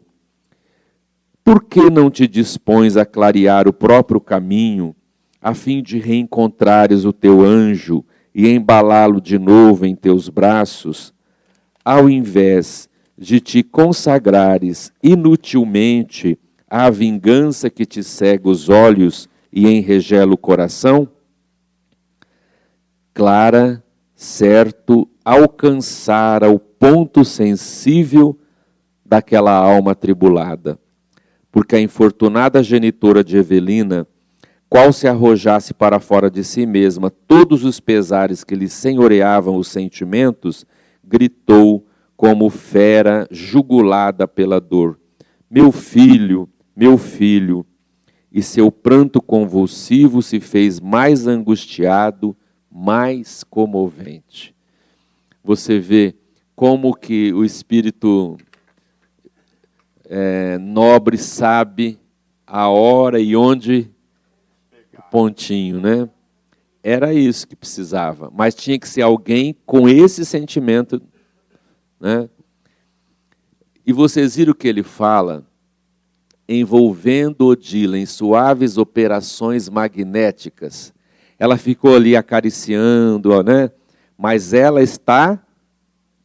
Speaker 1: por que não te dispões a clarear o próprio caminho, a fim de reencontrares o teu anjo e embalá-lo de novo em teus braços, ao invés de te consagrares inutilmente à vingança que te cega os olhos e enregela o coração? Clara, certo, alcançara o ponto sensível daquela alma atribulada, porque a infortunada genitora de Evelina, qual se arrojasse para fora de si mesma todos os pesares que lhe senhoreavam os sentimentos, gritou como fera jugulada pela dor: meu filho, e seu pranto convulsivo se fez mais angustiado, mais comovente. Você vê como que o espírito nobre sabe a hora e onde o pontinho, né? Era isso que precisava, mas tinha que ser alguém com esse sentimento, né? E vocês viram o que ele fala? Envolvendo Odila em suaves operações magnéticas. Ela ficou ali acariciando, né? Mas ela está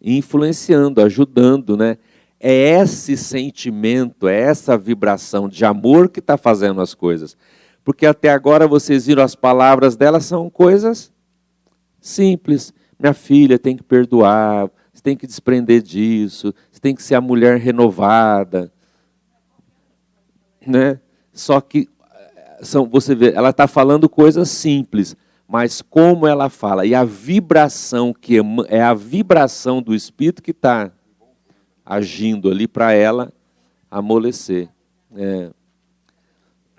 Speaker 1: influenciando, ajudando, né? É esse sentimento, é essa vibração de amor que está fazendo as coisas. Porque até agora vocês viram, as palavras dela são coisas simples. Minha filha, tem que perdoar, você tem que desprender disso, você tem que ser a mulher renovada, né? Só que você vê, ela está falando coisas simples, mas como ela fala, e a vibração é a vibração do espírito que está agindo ali para ela amolecer.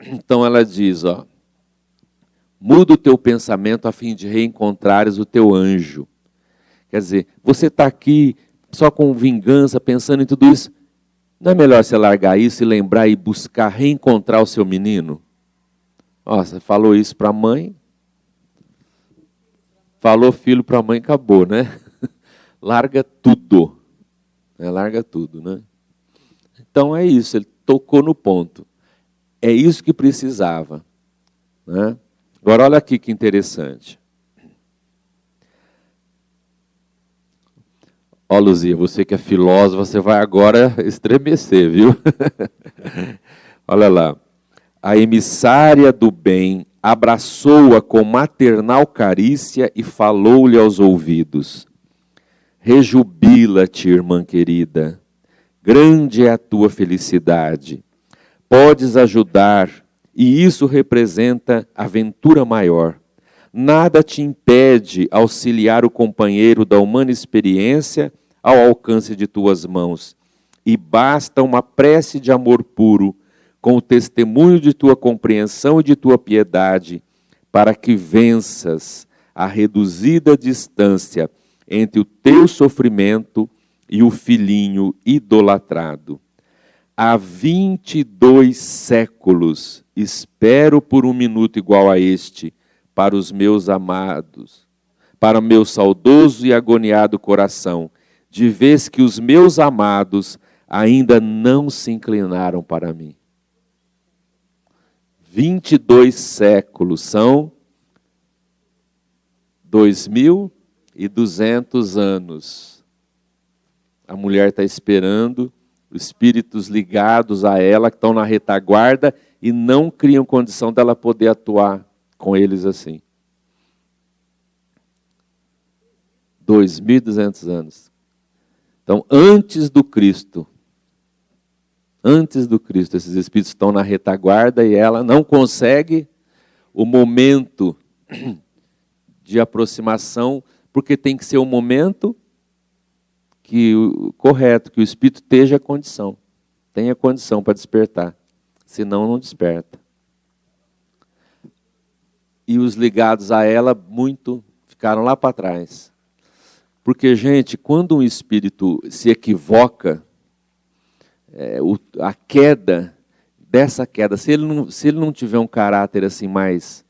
Speaker 1: Então ela diz, muda o teu pensamento a fim de reencontrares o teu anjo. Quer dizer, você está aqui só com vingança, pensando em tudo isso. Não é melhor você largar isso e lembrar e buscar reencontrar o seu menino? Ó, você falou isso para a mãe, falou filho para a mãe, acabou, né? Larga tudo. Larga tudo, né? Então é isso, ele tocou no ponto. É isso que precisava, né? Agora olha aqui que interessante. Ó, Luzia, você que é filósofa, você vai agora estremecer, viu? Olha lá. A emissária do bem abraçou-a com maternal carícia e falou-lhe aos ouvidos: rejubila-te, irmã querida, grande é a tua felicidade. Podes ajudar, e isso representa aventura maior. Nada te impede auxiliar o companheiro da humana experiência ao alcance de tuas mãos. E basta uma prece de amor puro, com o testemunho de tua compreensão e de tua piedade, para que venças a reduzida distância entre o teu sofrimento e o filhinho idolatrado. Há 22 séculos espero por um minuto igual a este, para os meus amados, para o meu saudoso e agoniado coração, de vez que os meus amados ainda não se inclinaram para mim. 22 séculos são 2.200 anos. A mulher está esperando, os espíritos ligados a ela, que estão na retaguarda, e não criam condição dela poder atuar com eles assim. 2.200 anos. Então, antes do Cristo, esses espíritos estão na retaguarda e ela não consegue o momento de aproximação, porque tem que ser um momento correto, que o espírito tenha condição para despertar, senão não desperta. E os ligados a ela ficaram lá para trás. Porque, gente, quando um espírito se equivoca, a queda, se ele não tiver um caráter assim mais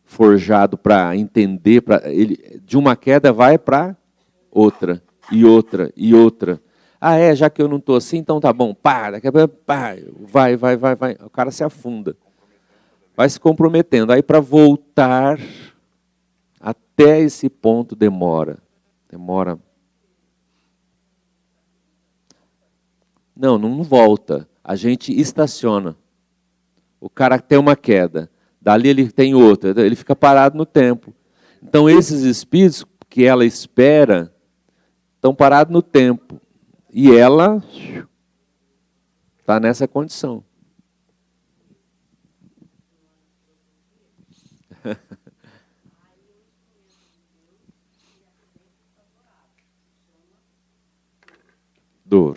Speaker 1: forjado para entender, de uma queda vai para outra, e outra, e outra. Ah, já que eu não estou assim, então tá bom, vai. O cara se afunda. Vai se comprometendo. Aí para voltar até esse ponto demora. Não volta. A gente estaciona. O cara tem uma queda. Dali ele tem outra. Ele fica parado no tempo. Então esses espíritos que ela espera estão parados no tempo. E ela está nessa condição. Dor.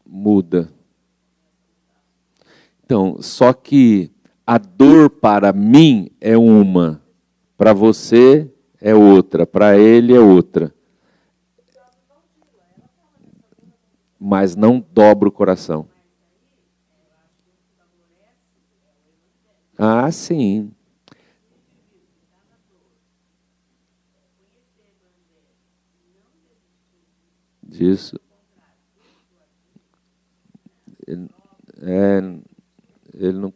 Speaker 1: Muda. Então, só que a dor para mim é uma, para você é outra, para ele é outra. Mas não dobra o coração. Ah, sim. Disso. Ele não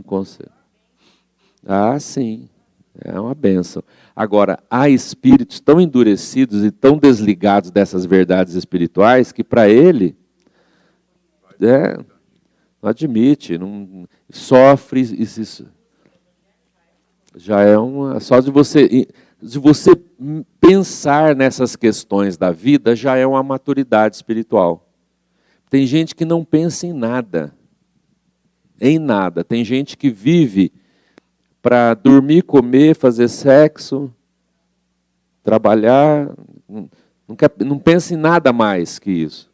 Speaker 1: consegue. Ah, sim. É uma bênção. Agora, há espíritos tão endurecidos e tão desligados dessas verdades espirituais que para ele não admite, não sofre isso. Já é só de você pensar nessas questões da vida já é uma maturidade espiritual. Tem gente que não pensa em nada. Tem gente que vive para dormir, comer, fazer sexo, trabalhar, não pensa em nada mais que isso.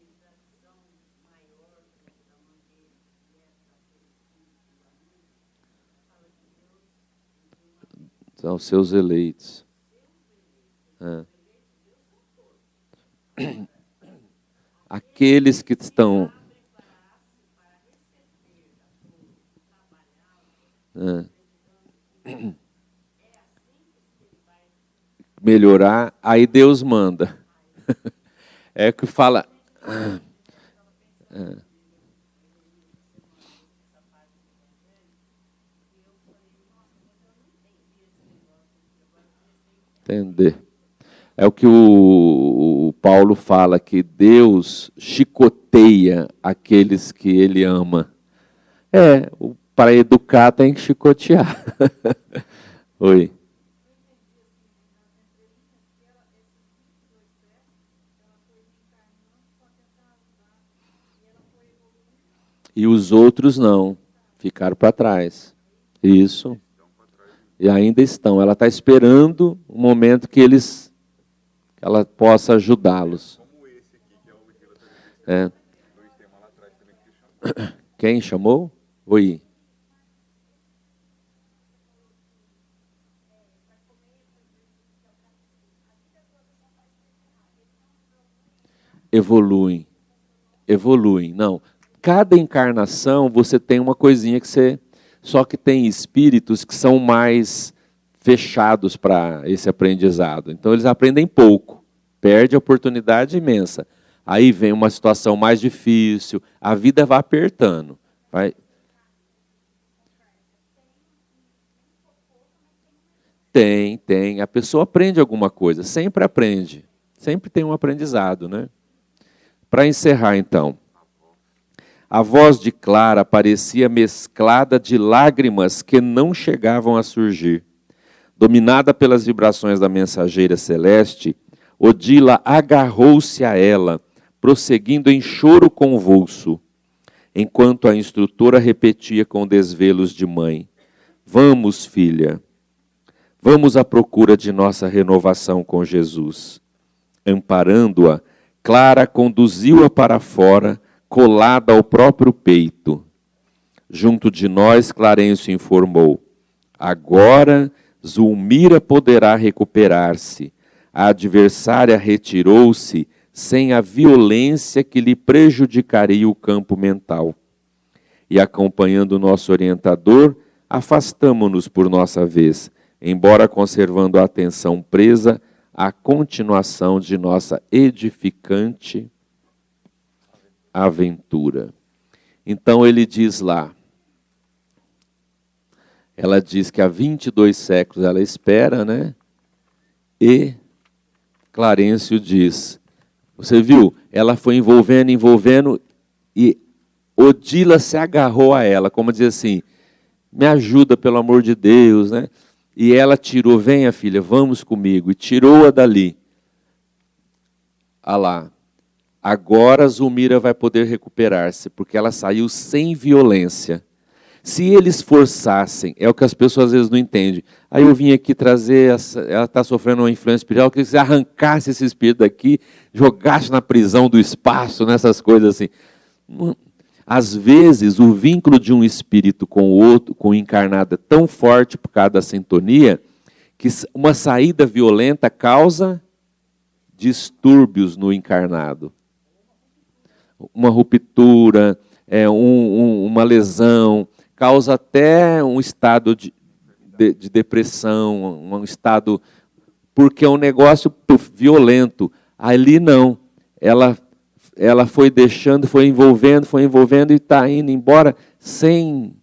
Speaker 1: São os seus eleitos. Aqueles que estão... melhorar, aí Deus manda. É o que fala... Entender. É o que o Paulo fala, que Deus chicoteia aqueles que Ele ama. Para educar tem que chicotear. Oi. E os outros não, ficaram para trás. Isso. E ainda estão. Ela está esperando o momento que ela possa ajudá-los. Quem chamou? Oi. Evoluem. Não. Cada encarnação você tem uma coisinha que você... Só que tem espíritos que são mais fechados para esse aprendizado. Então eles aprendem pouco. Perde a oportunidade imensa. Aí vem uma situação mais difícil. A vida vai apertando. Tem. A pessoa aprende alguma coisa. Sempre aprende. Sempre tem um aprendizado, né? Para encerrar, então. A voz de Clara parecia mesclada de lágrimas que não chegavam a surgir. Dominada pelas vibrações da mensageira celeste, Odila agarrou-se a ela, prosseguindo em choro convulso, enquanto a instrutora repetia com desvelos de mãe: Vamos, filha, vamos à procura de nossa renovação com Jesus. Amparando-a, Clara conduziu-a para fora, colada ao próprio peito. Junto de nós, Clarencio informou: agora Zulmira poderá recuperar-se. A adversária retirou-se sem a violência que lhe prejudicaria o campo mental. E acompanhando o nosso orientador, afastamo-nos por nossa vez, embora conservando a atenção presa à continuação de nossa edificante aventura. Então ele diz lá, ela diz que há 22 séculos ela espera, né? E Clarencio diz, você viu? Ela foi envolvendo, e Odila se agarrou a ela, como diz assim, me ajuda pelo amor de Deus, né? E ela tirou, venha filha, vamos comigo, e tirou-a dali. Ah lá. Agora Zulmira vai poder recuperar-se, porque ela saiu sem violência. Se eles forçassem, é o que as pessoas às vezes não entendem. Aí eu vim aqui trazer, ela está sofrendo uma influência espiritual, que você arrancasse esse espírito daqui, jogasse na prisão do espaço, nessas coisas assim. Às vezes, o vínculo de um espírito com o outro, com o encarnado, é tão forte por causa da sintonia, que uma saída violenta causa distúrbios no encarnado. Uma ruptura, uma lesão, causa até um estado de depressão, um estado... Porque é um negócio violento. Ali não. Ela foi deixando, foi envolvendo e está indo embora sem...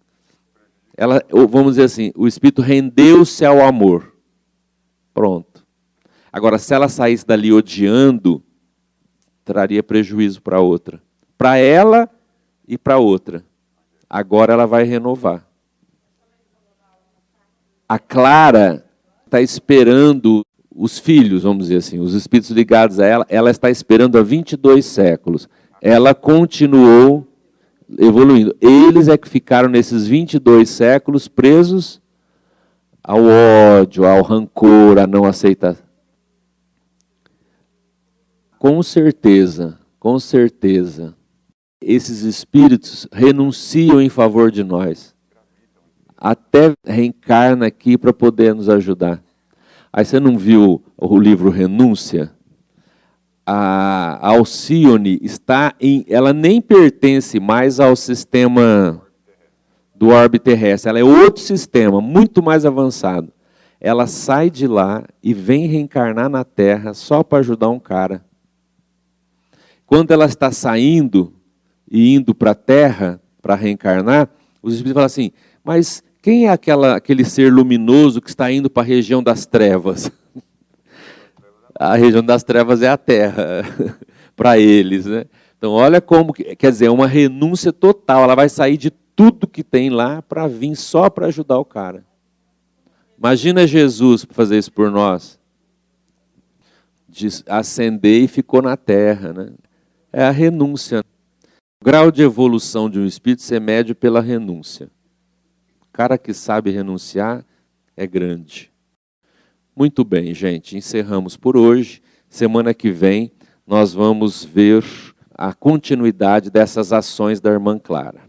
Speaker 1: vamos dizer assim, o espírito rendeu-se ao amor. Pronto. Agora, se ela saísse dali odiando, traria prejuízo para a outra. Para ela e para a outra. Agora ela vai renovar. A Clara está esperando os filhos, vamos dizer assim, os espíritos ligados a ela, ela está esperando há 22 séculos. Ela continuou evoluindo. Eles é que ficaram nesses 22 séculos presos ao ódio, ao rancor, à não aceitação. Com certeza, esses espíritos renunciam em favor de nós. até reencarna aqui para poder nos ajudar. Aí você não viu o livro Renúncia? A Alcione ela nem pertence mais ao sistema do orbe terrestre, ela é outro sistema, muito mais avançado. Ela sai de lá e vem reencarnar na Terra só para ajudar um cara. Quando ela está saindo e indo para a Terra para reencarnar, os espíritos falam assim, mas quem é aquele ser luminoso que está indo para a região das trevas? A região das trevas é a Terra, para eles, né? Então, olha como, quer dizer, é uma renúncia total. Ela vai sair de tudo que tem lá para vir só para ajudar o cara. Imagina Jesus para fazer isso por nós. De ascender e ficou na Terra, né? É a renúncia. O grau de evolução de um espírito se mede pela renúncia. O cara que sabe renunciar é grande. Muito bem, gente, encerramos por hoje. Semana que vem nós vamos ver a continuidade dessas ações da irmã Clara.